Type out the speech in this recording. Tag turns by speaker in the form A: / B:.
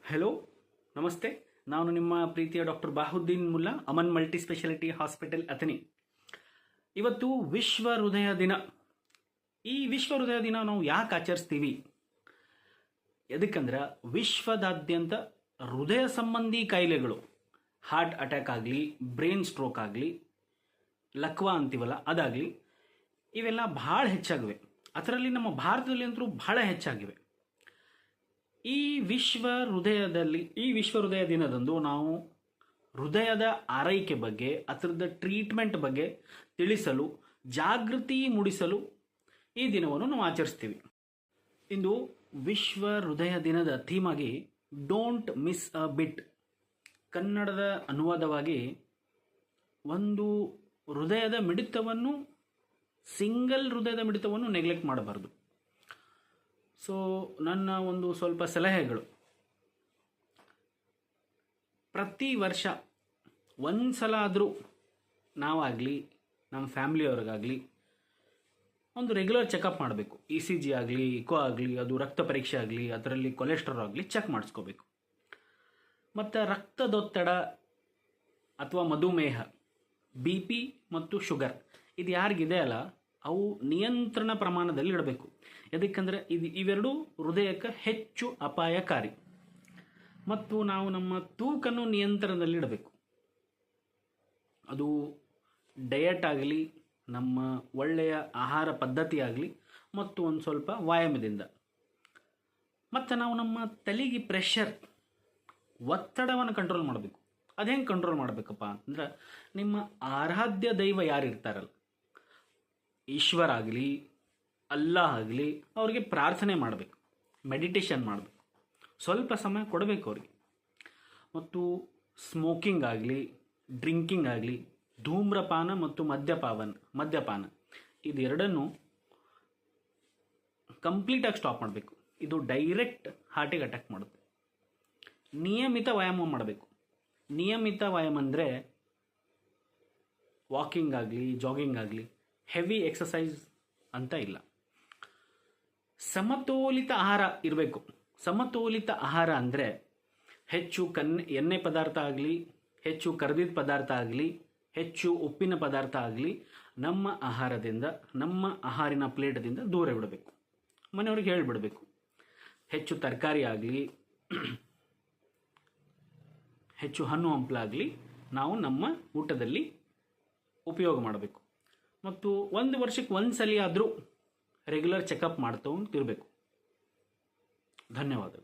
A: Hello, ನಮಸ್ತೆ. ನಾನು ನಿಮ್ಮ ಪ್ರೀತಿಯ doctor Bahauddin Mulla, Aman multi speciality hospital Athani. ಇವತ್ತು ವಿಶ್ವ ಹೃದಯ ದಿನ. ಈ ವಿಶ್ವ ಹೃದಯ ದಿನ ನಾವು ಯಾಕೆ ಆಚರಿಸ್ತೀವಿ? ಎದಕ್ಕಂದ್ರೆ ವಿಶ್ವದಾದ್ಯಂತ ಹೃದಯ ಸಂಬಂಧಿ ಕಾಯಿಲೆಗಳು, ಹಾರ್ಟ್ ಅಟ್ಯಾಕ್ ಆಗಲಿ, ಬ್ರೈನ್ ಸ್ಟ್ರೋಕ್ ಆಗಲಿ, ಲಕ್ವಾ ಅಂತೀವಲ್ಲ ಅದಾಗಲಿ, ಇವೆಲ್ಲ ಭಾಳ ಹೆಚ್ಚಾಗಿವೆ. ಅದರಲ್ಲಿ ನಮ್ಮ ಭಾರತದಲ್ಲಿ ಅಂತೂ ಬಹಳ ಹೆಚ್ಚಾಗಿವೆ. ಈ ವಿಶ್ವ ಹೃದಯ ದಿನದಂದು ನಾವು ಹೃದಯದ ಆರೈಕೆ ಬಗ್ಗೆ, ಅದರದ ಟ್ರೀಟ್ಮೆಂಟ್ ಬಗ್ಗೆ ತಿಳಿಸಲು, ಜಾಗೃತಿ ಮೂಡಿಸಲು ಈ ದಿನವನ್ನು ನಾವು ಆಚರಿಸ್ತೀವಿ. ಇಂದು ವಿಶ್ವ ಹೃದಯ ದಿನದ ಥೀಮ್ ಆಗಿ ಡೋಂಟ್ ಮಿಸ್ ಅ ಬಿಟ್, ಕನ್ನಡದ ಅನುವಾದವಾಗಿ ಒಂದು ಹೃದಯದ ಮಿಡಿತವನ್ನು, ಸಿಂಗಲ್ ಹೃದಯದ ಮಿಡಿತವನ್ನು ನೆಗ್ಲೆಕ್ಟ್ ಮಾಡಬಾರ್ದು. ಸೊ ನನ್ನ ಒಂದು ಸ್ವಲ್ಪ ಸಲಹೆಗಳು: ಪ್ರತಿ ವರ್ಷ ಒಂದು ಸಲ ಆದರೂ ನಾವಾಗಲಿ, ನಮ್ಮ ಫ್ಯಾಮಿಲಿಯವ್ರಿಗಾಗಲಿ ಒಂದು ರೆಗ್ಯುಲರ್ ಚೆಕಪ್ ಮಾಡಬೇಕು. ECG ಆಗಲಿ, ಇಕೋ ಆಗಲಿ, ಅದು ರಕ್ತ ಪರೀಕ್ಷೆ ಆಗಲಿ, ಅದರಲ್ಲಿ ಕೊಲೆಸ್ಟ್ರಾಲ್ ಆಗಲಿ ಚೆಕ್ ಮಾಡಿಸ್ಕೋಬೇಕು. ಮತ್ತು ರಕ್ತದೊತ್ತಡ ಅಥವಾ ಮಧುಮೇಹ, BP ಮತ್ತು ಶುಗರ್ ಇದು ಯಾರಿಗಿದೆ ಅಲ್ಲ, ಅವು ನಿಯಂತ್ರಣ ಪ್ರಮಾಣದಲ್ಲಿ ಇಡಬೇಕು. ಯಾಕಂದರೆ ಇವೆರಡೂ ಹೃದಯಕ್ಕೆ ಹೆಚ್ಚು ಅಪಾಯಕಾರಿ. ಮತ್ತು ನಾವು ನಮ್ಮ ತೂಕನ್ನು ನಿಯಂತ್ರಣದಲ್ಲಿ ಇಡಬೇಕು. ಅದು ಡಯಟ್ ಆಗಲಿ, ನಮ್ಮ ಒಳ್ಳೆಯ ಆಹಾರ ಪದ್ಧತಿ ಆಗಲಿ, ಮತ್ತು ಒಂದು ಸ್ವಲ್ಪ ವ್ಯಾಯಾಮದಿಂದ. ಮತ್ತು ನಾವು ನಮ್ಮ ತಲೆಗೆ ಪ್ರೆಷರ್, ಒತ್ತಡವನ್ನು ಕಂಟ್ರೋಲ್ ಮಾಡಬೇಕು. ಅದು ಹೆಂಗೆ ಕಂಟ್ರೋಲ್ ಮಾಡಬೇಕಪ್ಪ ಅಂದ್ರೆ, ನಿಮ್ಮ ಆರಾಧ್ಯ ದೈವ ಯಾರು ಇರ್ತಾರಲ್ಲ, ಈಶ್ವರ ಆಗಲಿ, ಅಲ್ಲಾಹ್ ಆಗಲಿ, ಅವ್ರಿಗೆ ಪ್ರಾರ್ಥನೆ ಮಾಡಬೇಕು, ಮೆಡಿಟೇಷನ್ ಮಾಡಬೇಕು, ಸ್ವಲ್ಪ ಸಮಯ ಕೊಡಬೇಕು ಅವ್ರಿಗೆ. ಮತ್ತು ಸ್ಮೋಕಿಂಗ್ ಆಗಲಿ, ಡ್ರಿಂಕಿಂಗ್ ಆಗಲಿ, ಧೂಮ್ರಪಾನ ಮತ್ತು ಮದ್ಯಪಾನ ಇದೆರಡನ್ನು ಕಂಪ್ಲೀಟಾಗಿ ಸ್ಟಾಪ್ ಮಾಡಬೇಕು. ಇದು ಡೈರೆಕ್ಟ್ ಹಾರ್ಟಿಗೆ ಅಟ್ಯಾಕ್ ಮಾಡುತ್ತೆ. ನಿಯಮಿತ ವ್ಯಾಯಾಮ ಮಾಡಬೇಕು. ನಿಯಮಿತ ವ್ಯಾಯಾಮ ಅಂದರೆ ವಾಕಿಂಗ್ ಆಗಲಿ, ಜಾಗಿಂಗ್ ಆಗಲಿ, ಹೆವಿ ಎಕ್ಸಸೈಸ್ ಅಂತ ಇಲ್ಲ. ಸಮತೋಲಿತ ಆಹಾರ ಇರಬೇಕು. ಸಮತೋಲಿತ ಆಹಾರ ಅಂದರೆ ಹೆಚ್ಚು ಎಣ್ಣೆ ಪದಾರ್ಥ ಆಗಲಿ, ಹೆಚ್ಚು ಕರ್ದಿದ ಪದಾರ್ಥ ಆಗಲಿ, ಹೆಚ್ಚು ಉಪ್ಪಿನ ಪದಾರ್ಥ ಆಗಲಿ ನಮ್ಮ ಆಹಾರದಿಂದ, ನಮ್ಮ ಆಹಾರಿನ ಪ್ಲೇಟದಿಂದ ದೂರ ಬಿಡಬೇಕು. ಮನೆಯವ್ರಿಗೆ ಹೇಳಿಬಿಡಬೇಕು. ಹೆಚ್ಚು ತರಕಾರಿ ಆಗಲಿ, ಹೆಚ್ಚು ಹಣ್ಣು ಹಂಪಲಾಗಲಿ ನಾವು ನಮ್ಮ ಊಟದಲ್ಲಿ ಉಪಯೋಗ ಮಾಡಬೇಕು. ಮತ್ತು ಒಂದು ವರ್ಷಕ್ಕೆ ಒಂದು ಸಲ ಆದರೂ ರೆಗ್ಯುಲರ್ ಚೆಕಪ್ ಮಾಡ್ತಾ ಇರಬೇಕು. ಧನ್ಯವಾದಗಳು.